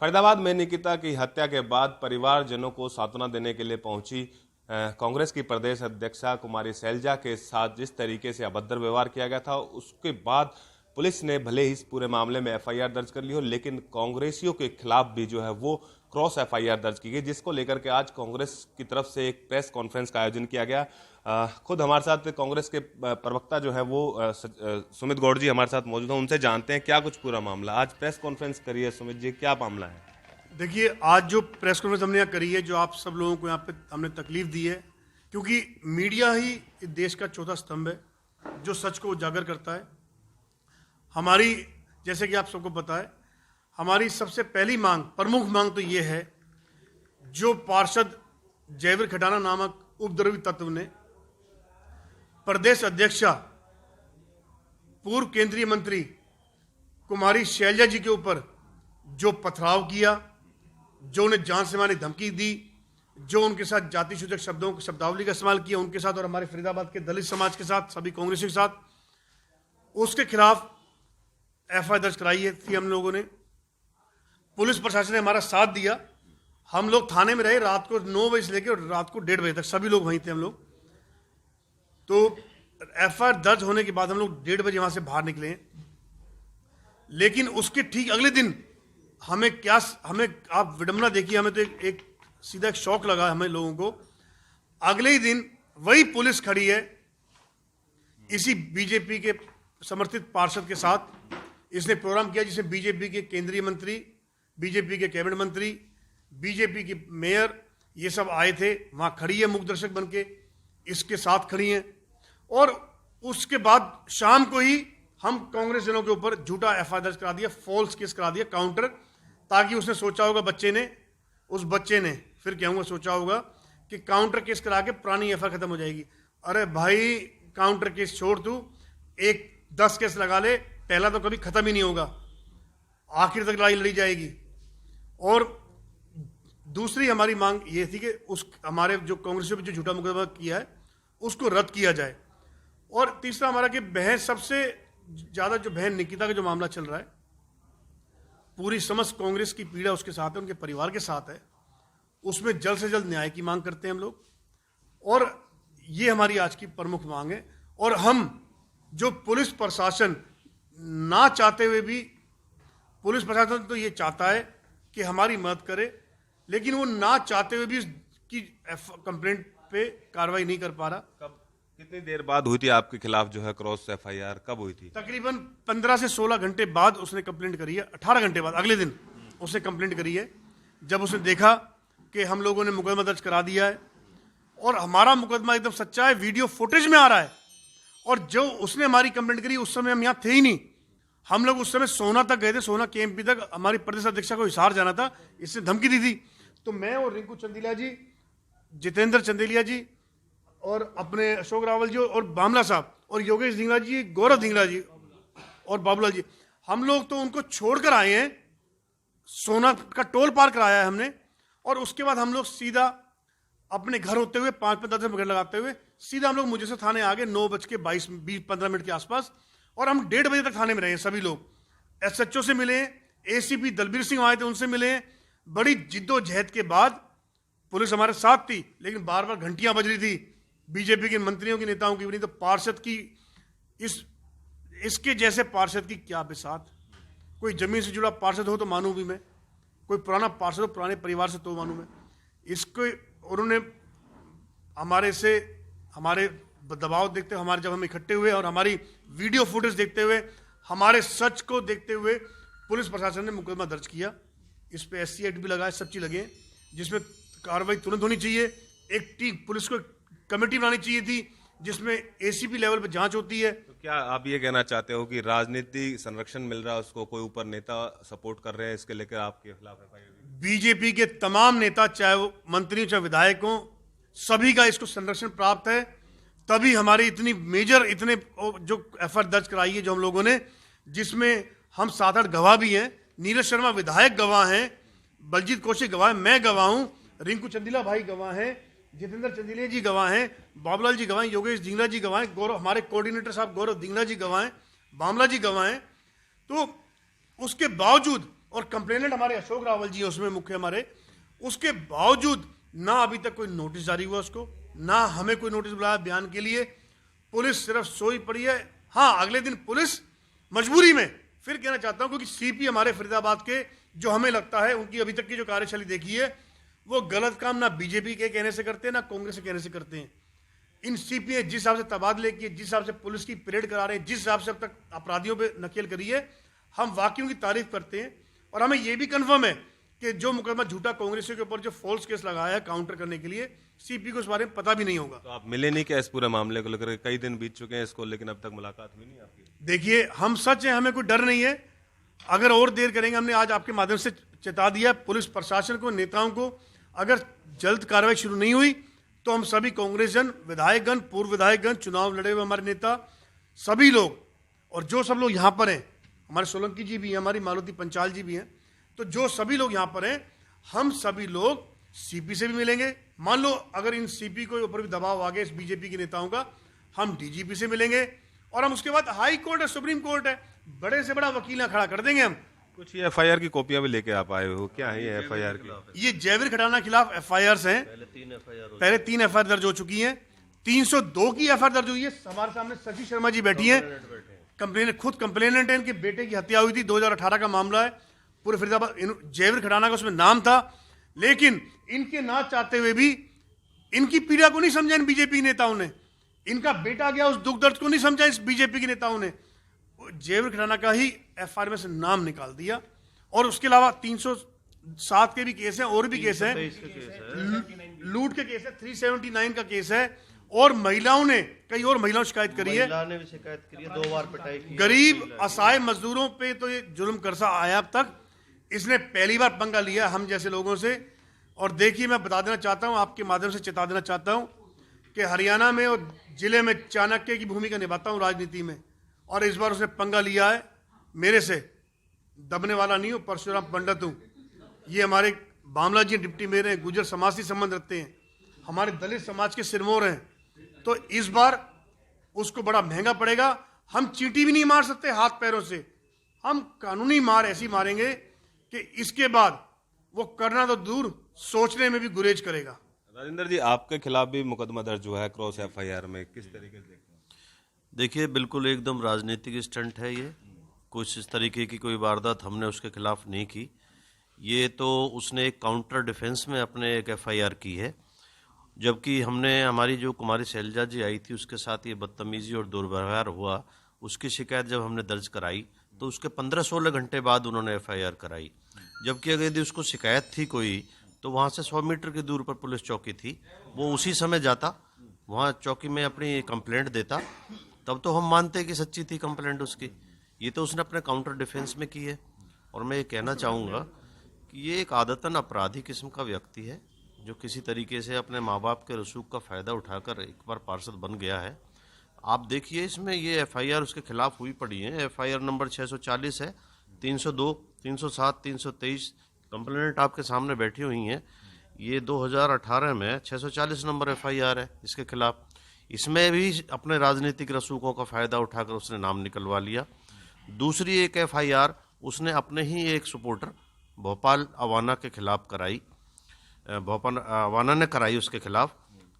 फरीदाबाद में निकिता की हत्या के बाद परिवारजनों को सांत्वना देने के लिए पहुंची कांग्रेस की प्रदेश अध्यक्षा कुमारी शैलजा के साथ जिस तरीके से अभद्र व्यवहार किया गया था, उसके बाद पुलिस ने भले ही इस पूरे मामले में एफआईआर दर्ज कर ली हो, लेकिन कांग्रेसियों के खिलाफ भी जो है वो क्रॉस एफआईआर दर्ज की गई, जिसको लेकर के आज कांग्रेस की तरफ से एक प्रेस कॉन्फ्रेंस का आयोजन किया गया। खुद हमारे साथ कांग्रेस के प्रवक्ता जो है वो सुमित गौड़ जी हमारे साथ मौजूद हैं, उनसे जानते हैं क्या कुछ पूरा मामला। आज प्रेस कॉन्फ्रेंस करी है सुमित जी, क्या मामला है? देखिए, आज जो प्रेस कॉन्फ्रेंस हमने यहाँ करी है, जो आप सब लोगों को यहाँ पे हमने तकलीफ दी है, क्योंकि मीडिया ही इस देश का चौथा स्तंभ है जो सच को उजागर करता है। हमारी, जैसे कि आप सबको पता है, हमारी सबसे पहली मांग, प्रमुख मांग तो ये है, जो पार्षद जयवीर खटाना नामक उपद्रवी तत्व ने प्रदेश अध्यक्षा पूर्व केंद्रीय मंत्री कुमारी शैलजा जी के ऊपर जो पथराव किया, जो उन्हें जान से मारने की धमकी दी, जो उनके साथ जाति सूचक शब्दों की शब्दावली का इस्तेमाल किया उनके साथ और हमारे फरीदाबाद के दलित समाज के साथ, सभी कांग्रेसियों के साथ, उसके खिलाफ एफआईआर दर्ज कराई थी हम लोगों ने। पुलिस प्रशासन ने हमारा साथ दिया। हम लोग थाने में रहे रात को 9 बजे से लेकर रात को 1:30 बजे तक, सभी लोग वहीं थे हम लोग। तो एफआईआर दर्ज होने के बाद हम लोग 1:30 बजे वहां से बाहर निकले हैं, लेकिन उसके ठीक अगले दिन हमें आप विडंबना देखिए, हमें तो एक सीधा एक शौक लगा हमें लोगों को। अगले ही दिन वही पुलिस खड़ी है इसी बीजेपी के समर्थित पार्षद के साथ। इसने प्रोग्राम किया जिसमें बीजेपी के केंद्रीय मंत्री, बीजेपी के कैबिनेट मंत्री, बीजेपी की मेयर, ये सब आए थे। वहां खड़ी है मूक दर्शक बन के, इसके साथ खड़ी हैं। और उसके बाद शाम को ही हम कांग्रेस जनों के ऊपर झूठा एफआईआर दर्ज करा दिया, फॉल्स केस करा दिया, काउंटर, ताकि उसने सोचा होगा उस बच्चे ने फिर कहूँगा सोचा होगा कि काउंटर केस करा के पुरानी एफआईआर खत्म हो जाएगी। अरे भाई, काउंटर केस छोड़, तू 10 केस लगा ले, पहला तो कभी खत्म ही नहीं होगा, आखिर तक लड़ाई लड़ी जाएगी। और दूसरी हमारी मांग ये थी कि हमारे जो कांग्रेसियों पर जो झूठा मुकदमा किया है उसको रद्द किया जाए। और तीसरा हमारा कि बहन, सबसे ज्यादा जो बहन निकिता का जो मामला चल रहा है, पूरी समस्त कांग्रेस की पीड़ा उसके साथ है, उनके परिवार के साथ है, उसमें जल्द से जल्द न्याय की मांग करते हैं हम लोग। और ये हमारी आज की प्रमुख मांग है। और हम जो पुलिस प्रशासन ना चाहते हुए भी, पुलिस प्रशासन तो ये चाहता है कि हमारी मदद करे, लेकिन वो ना चाहते हुए भी उसकी कंप्लेंट पे कार्रवाई नहीं कर पा रहा। कब, कितनी देर बाद हुई थी आपके खिलाफ जो है क्रॉस एफआईआर, कब हुई थी? तकरीबन 15 से 16 घंटे बाद उसने कंप्लेंट करी है। 18 घंटे बाद, अगले दिन उसने कंप्लेंट करी है, जब उसने देखा कि हम लोगों ने मुकदमा दर्ज करा दिया है और हमारा मुकदमा एकदम सच्चा है, वीडियो फुटेज में आ रहा है। और जो उसने हमारी कंप्लेंट करी, उस समय हम यहाँ थे ही नहीं। हम लोग उस समय सोना तक गए थे, सोना केएमपी तक, हमारी प्रदेश अध्यक्षा को हिसार जाना था, इसने धमकी दी थी। तो मैं और रिंकू चंदेलिया जी, जितेंद्र चंदेलिया जी और अपने अशोक रावल जी और बामला साहब और योगेश धिंगरा जी, गौरव धिंगरा जी और बाबूलाल जी, हम लोग तो उनको छोड़कर आए हैं। सोना का टोल पार कराया है हमने। और उसके बाद हम लोग सीधा अपने घर होते हुए 5-10 मिनट लगाते हुए सीधा हम लोग मुझे से थाने आ गए 9:20-15 के आसपास। और हम 1:30 बजे तक थाने में रहे, सभी लोग एसएचओ से मिले, एसीपी दलबीर सिंह आए थे, उनसे मिले। बड़ी जिद्दोजहद के बाद पुलिस हमारे साथ थी, लेकिन बार बार घंटियां बज रही थी, बीजेपी के मंत्रियों की, नेताओं की भी नहीं। तो पार्षद की, इसके जैसे पार्षद की क्या बिसात। कोई जमीन से जुड़ा पार्षद हो तो मानूं भी मैं, कोई पुराना पार्षद हो पुराने परिवार से तो मानूं मैं। इसको उन्होंने हमारे दबाव देखते हुए, जब हम इकट्ठे हुए और हमारी वीडियो फुटेज देखते हुए, हमारे सच को देखते हुए पुलिस प्रशासन ने मुकदमा दर्ज किया। इस पे SC एक्ट भी लगाए, सब चीज लगे, जिसमें कार्रवाई तुरंत होनी चाहिए। एक टीम पुलिस को कमेटी बनानी चाहिए थी जिसमें ACP लेवल पे जांच होती है। तो क्या आप ये कहना चाहते हो कि राजनीति संरक्षण मिल रहा है उसको, कोई ऊपर नेता सपोर्ट कर रहे हैं, इसके लेकर आपके खिलाफ एफआईआर? बीजेपी के तमाम नेता, चाहे वो मंत्री चाहे विधायक हो, सभी का इसको संरक्षण प्राप्त है। तभी हमारी इतने जो एफआईआर दर्ज कराई है जो हम लोगों ने, जिसमें हम 7-8 गवाह भी हैं। नीरज शर्मा विधायक गवाह हैं, बलजीत कौशिक गवाह है, मैं गवाह हूं, रिंकू चंदेला भाई गवाह हैं, जितेंद्र चंदेलिया जी गवाह हैं, बाबूलाल जी गवाह हैं, योगेश धिंगरा जी गवाह हैं, गौरव, हमारे कोऑर्डिनेटर साहब गौरव धिंगरा जी गवाह हैं, बामला जी गवाह हैं। तो उसके बावजूद और कंप्लेनेंट हमारे अशोक रावल जी हैं उसमें मुख्य हमारे, उसके बावजूद ना अभी तक कोई नोटिस जारी हुआ उसको, ना हमें कोई नोटिस बुलाया बयान के लिए। पुलिस सिर्फ सोई पड़ी है। हाँ, अगले दिन पुलिस मजबूरी में, फिर कहना चाहता हूं क्योंकि सीपी हमारे फरीदाबाद के जो हमें लगता है उनकी अभी तक की जो कार्यशैली देखी है वो गलत काम ना बीजेपी के कहने से करते हैं ना कांग्रेस के कहने से करते हैं। इन सीपी ने जिस हिसाब से तबादले किए, जिस हिसाब से पुलिस की परेड करा रहे हैं, जिस हिसाब से अब तक अपराधियों पे नकेल करी है, हम वाकई उनकी तारीफ करते हैं। और हमें यह भी कन्फर्म है कि जो मुकदमा झूठा कांग्रेसियों के ऊपर जो फॉल्स केस लगाया है काउंटर करने के लिए, सीपी को इस बारे में पता भी नहीं होगा। तो आप मिले नहीं क्या इस पूरे मामले को लेकर? कई दिन बीत चुके हैं इसको, लेकिन अब तक मुलाकात हुई नहीं आपकी। देखिए, हम सच है, हमें कोई डर नहीं है। अगर और देर करेंगे, हमने आज आपके माध्यम से चेता दिया पुलिस प्रशासन को, नेताओं को, अगर जल्द कार्रवाई शुरू नहीं हुई तो हम सभी कांग्रेसजन, विधायकगण, पूर्व विधायकगण, चुनाव लड़े हुए हमारे नेता, सभी लोग और जो सब लोग यहाँ पर हैं, हमारे सोलंकी जी भी हैं, हमारी मालती पंचाल जी भी हैं, तो जो सभी लोग यहाँ पर हैं, हम सभी लोग सीपी से भी मिलेंगे। मान लो अगर इन सीपी के ऊपर भी दबाव आ गया इस बीजेपी के नेताओं का, हम डीजीपी से मिलेंगे और हम उसके बाद हाई कोर्ट है, सुप्रीम कोर्ट है, बड़े से बड़ा वकील खड़ा कर देंगे हम। कुछ ये एफआईआर की कॉपियां भी लेके आप आए हो, क्या है ये एफआईआर की? ये जयवीर खटाना खिलाफ एफआईआर हैं। पहले 3 एफआईआर दर्ज हो चुकी हैं। 302 की एफआईआर दर्ज हुई है। हमारे सामने शशि शर्मा जी बैठी हैं, कंप्लेनेंट, खुद कंप्लेनेंट है। इनके बेटे की हत्या हुई थी, 2018 का मामला है। पूरे फरीदाबाद जयवीर खटाना का उसमें नाम था, लेकिन इनके ना चाहते हुए भी इनकी पीड़ा को नहीं समझा इन बीजेपी नेताओं ने। इनका बेटा गया, उस दुख दर्द को नहीं समझा इस बीजेपी के नेताओं ने। जयवीर खटाना का ही एफआईआर में से नाम निकाल दिया। और उसके अलावा 307 के भी केस हैं, और भी केस हैं, लूट के केस है, 379 का केस है। और महिलाओं ने, कई और महिलाओं शिकायत करी है, महिला ने भी शिकायत करी है, 2 बार पिटाई की। गरीब असहाय मजदूरों पे तो ये जुल्म करसा आया अब तक। इसने पहली बार पंगा लिया हम जैसे लोगों से। और देखिए, मैं बता देना चाहता हूं, आपके माध्यम से चेता देना चाहता हूं कि हरियाणा में और जिले में चाणक्य की भूमिका निभाता हूं राजनीति में, और इस बार उसने पंगा लिया है मेरे से। दबने वाला नहीं हूं, परशुराम पंडित हूं। ये हमारे बामला जी डिप्टी मेयर हैं, गुजर समाज से संबंध रखते हैं, हमारे दलित समाज के सिरमौर हैं। तो इस बार उसको बड़ा महंगा पड़ेगा। हम चींटी भी नहीं मार सकते हाथ पैरों से, हम कानूनी मार ऐसी मारेंगे कि इसके बाद वो करना तो दूर, सोचने में भी गुरेज करेगा। राजेंद्र जी, आपके खिलाफ भी मुकदमा दर्ज हुआ है क्रॉस एफआईआर में, किस तरीके से देखते हैं? देखिए, बिल्कुल एकदम राजनीतिक स्टंट है ये। कुछ इस तरीके की कोई वारदात हमने उसके खिलाफ नहीं की। ये तो उसने एक काउंटर डिफेंस में अपने एक एफआईआर की है, जबकि हमने, हमारी जो कुमारी शैलजा जी आई थी उसके साथ ये बदतमीजी और दुर्व्यवहार हुआ, उसकी शिकायत जब हमने दर्ज कराई तो उसके 15-16 घंटे बाद उन्होंने एफआईआर कराई। जबकि अगर यदि उसको शिकायत थी कोई, तो वहाँ से 100 मीटर की दूर पर पुलिस चौकी थी, वो उसी समय जाता, वहाँ चौकी में अपनी कंप्लेंट देता, तब तो हम मानते कि सच्ची थी कंप्लेंट उसकी। ये तो उसने अपने काउंटर डिफेंस में की है। और मैं ये कहना चाहूँगा कि ये एक आदतन अपराधी किस्म का व्यक्ति है, जो किसी तरीके से अपने माँ बाप के रसूख का फ़ायदा उठाकर एक बार पार्षद बन गया है। आप देखिए, इसमें ये एफआईआर उसके खिलाफ हुई पड़ी है। एफआईआर नंबर 640 है, 302, 307, 323 कंप्लेंट आपके सामने बैठी हुई हैं। ये 2018 में 640 नंबर एफआईआर है इसके खिलाफ। इसमें भी अपने राजनीतिक रसूखों का फ़ायदा उठाकर उसने नाम निकलवा लिया। दूसरी एक एफआईआर उसने अपने ही एक सपोर्टर भोपाल अवाना के खिलाफ कराई, भोपाल अवाना ने कराई उसके खिलाफ,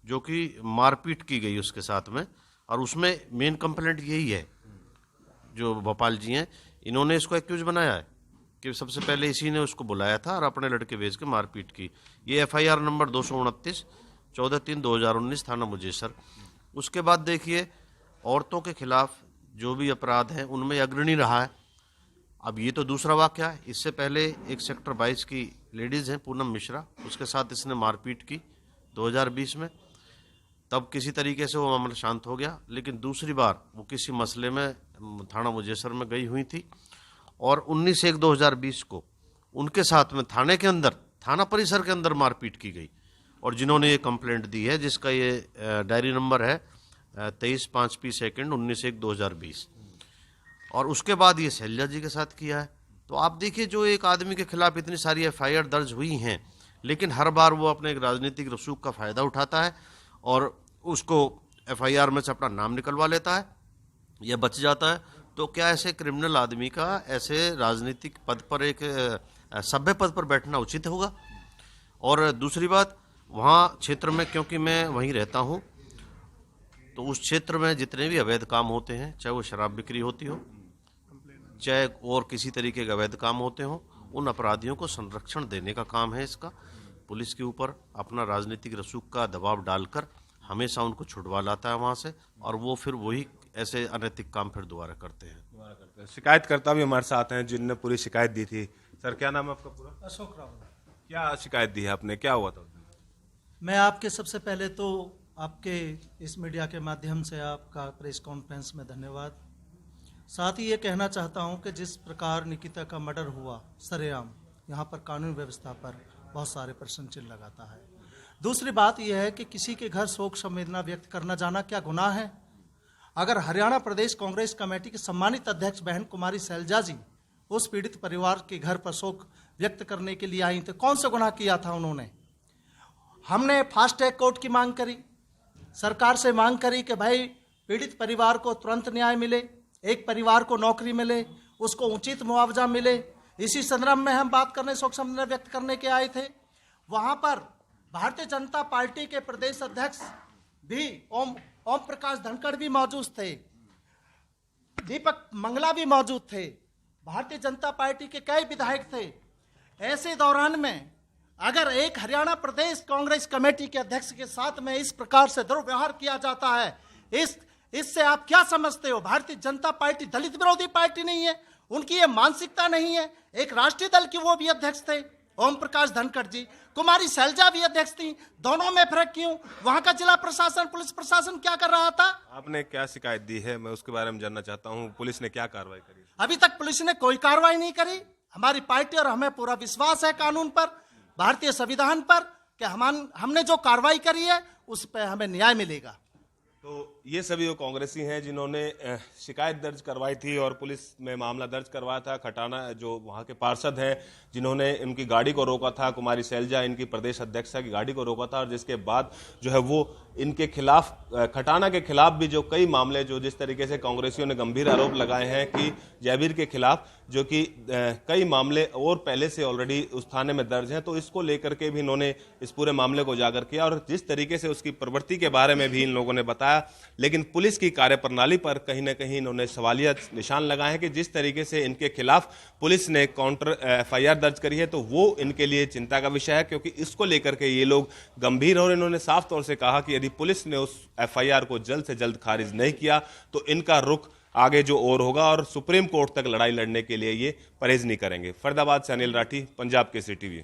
जो कि मारपीट की गई उसके साथ में। और उसमें मेन कंप्लेंट यही है, जो भोपाल जी हैं, इन्होंने इसको एक्यूज बनाया है कि सबसे पहले इसी ने उसको बुलाया था और अपने लड़के भेज के मारपीट की। ये एफआईआर नंबर 229, 14/3/2019, थाना मुजेसर। उसके बाद देखिए, औरतों के खिलाफ जो भी अपराध हैं उनमें अग्रणी रहा है। अब ये तो दूसरा वाक़या है। इससे पहले एक सेक्टर 22 की लेडीज़ हैं पूनम मिश्रा, उसके साथ इसने मारपीट की 2020 में। तब किसी तरीके से वो मामला शांत हो गया, लेकिन दूसरी बार वो किसी मसले में थाना मुजेसर में गई हुई थी और 19/1/2020 को उनके साथ में थाने के अंदर, थाना परिसर के अंदर मारपीट की गई। और जिन्होंने ये कंप्लेंट दी है, जिसका ये डायरी नंबर है 23/5/2 19/1/2020, और उसके बाद ये शैलजा जी के साथ किया है। तो आप देखिए, जो एक आदमी के खिलाफ इतनी सारी एफआईआर दर्ज हुई हैं, लेकिन हर बार वो अपने एक राजनीतिक रसूख का फ़ायदा उठाता है और उसको एफआईआर में से अपना नाम निकलवा लेता है या बच जाता है। तो क्या ऐसे क्रिमिनल आदमी का ऐसे राजनीतिक पद पर एक सभ्य पद पर बैठना उचित होगा। और दूसरी बात, वहाँ क्षेत्र में क्योंकि मैं वहीं रहता हूँ, तो उस क्षेत्र में जितने भी अवैध काम होते हैं, चाहे वो शराब बिक्री होती हो, चाहे और किसी तरीके के अवैध काम होते हो, उन अपराधियों को संरक्षण देने का काम है इसका। पुलिस के ऊपर अपना राजनीतिक रसूख का दबाव डालकर हमेशा उनको छुड़वा लाता है वहाँ से, और वो फिर वही ऐसे अनैतिक काम फिर दोबारा करते हैं। शिकायतकर्ता भी हमारे साथ हैं जिनने पूरी शिकायत दी थी। सर, क्या नाम है आपका पूरा? अशोक रावत। क्या शिकायत दी है आपने, क्या हुआ था उस दिन? मैं आपके सबसे पहले तो आपके इस मीडिया के माध्यम से आपका प्रेस कॉन्फ्रेंस में धन्यवाद। साथ ही ये कहना चाहता हूँ कि जिस प्रकार निकिता का मर्डर हुआ सरेआम, यहाँ पर कानून व्यवस्था पर बहुत सारे प्रश्न चिन्ह लगाता है। दूसरी बात यह है कि किसी के घर शोक संवेदना व्यक्त करना जाना क्या गुनाह है? अगर हरियाणा प्रदेश कांग्रेस कमेटी के सम्मानित अध्यक्ष बहन कुमारी शैलजा जी उस पीड़ित परिवार के घर पर शोक व्यक्त करने के लिए आई, तो कौन सा गुनाह किया था उन्होंने? हमने फास्ट ट्रैक कोर्ट की मांग करी, सरकार से मांग करी कि भाई पीड़ित परिवार को तुरंत न्याय मिले, एक परिवार को नौकरी मिले, उसको उचित मुआवजा मिले। इसी संदर्भ में हम बात करने, शोक संवेदना व्यक्त करने के आए थे। वहाँ पर भारतीय जनता पार्टी के प्रदेश अध्यक्ष भी ओम प्रकाश धनखड़ भी मौजूद थे, दीपक मंगला भी मौजूद थे, भारतीय जनता पार्टी के कई विधायक थे। ऐसे दौरान में अगर एक हरियाणा प्रदेश कांग्रेस कमेटी के अध्यक्ष के साथ में इस प्रकार से दुर्व्यवहार किया जाता है, इससे आप क्या समझते हो? भारतीय जनता पार्टी दलित विरोधी पार्टी नहीं है, उनकी ये मानसिकता नहीं है। एक राष्ट्रीय दल की वो भी अध्यक्ष थे ओम प्रकाश धनखड़ जी, कुमारी शैलजा भी अध्यक्ष थी। दोनों में फर्क क्यों? वहां का जिला प्रशासन, पुलिस प्रशासन क्या कर रहा था? आपने क्या शिकायत दी है, मैं उसके बारे में जानना चाहता हूँ। पुलिस ने क्या कार्रवाई करी? अभी तक पुलिस ने कोई कार्रवाई नहीं करी। हमारी पार्टी और हमें पूरा विश्वास है कानून पर, भारतीय संविधान पर, कि हमने जो कार्रवाई करी है उस पर हमें न्याय मिलेगा। तो ये सभी वो कांग्रेसी हैं जिन्होंने शिकायत दर्ज करवाई थी और पुलिस में मामला दर्ज करवाया था। खटाना जो वहाँ के पार्षद हैं जिन्होंने इनकी गाड़ी को रोका था, कुमारी शैलजा इनकी प्रदेश अध्यक्षा की गाड़ी को रोका था, और जिसके बाद जो है वो इनके खिलाफ, खटाना के खिलाफ भी जो कई मामले, जो जिस तरीके से कांग्रेसियों ने गंभीर आरोप लगाए हैं कि जयवीर के खिलाफ जो कि कई मामले और पहले से ऑलरेडी उस थाने में दर्ज हैं, तो इसको लेकर के भी इन्होंने इस पूरे मामले को उजागर किया और जिस तरीके से उसकी प्रवृत्ति के बारे में भी इन लोगों ने बताया। लेकिन पुलिस की कार्यप्रणाली पर कहीं ना कहीं इन्होंने सवालिया निशान लगाए हैं कि जिस तरीके से इनके खिलाफ पुलिस ने काउंटर एफआईआर दर्ज करी है, तो वो इनके लिए चिंता का विषय है, क्योंकि इसको लेकर के ये लोग गंभीर, और इन्होंने साफ तौर से कहा कि यदि पुलिस ने उस एफआईआर को जल्द से जल्द खारिज नहीं किया तो इनका रुख आगे जो और होगा और सुप्रीम कोर्ट तक लड़ाई लड़ने के लिए ये परहेज नहीं करेंगे। फरीदाबाद से अनिल राठी, पंजाब केसरी टीवी।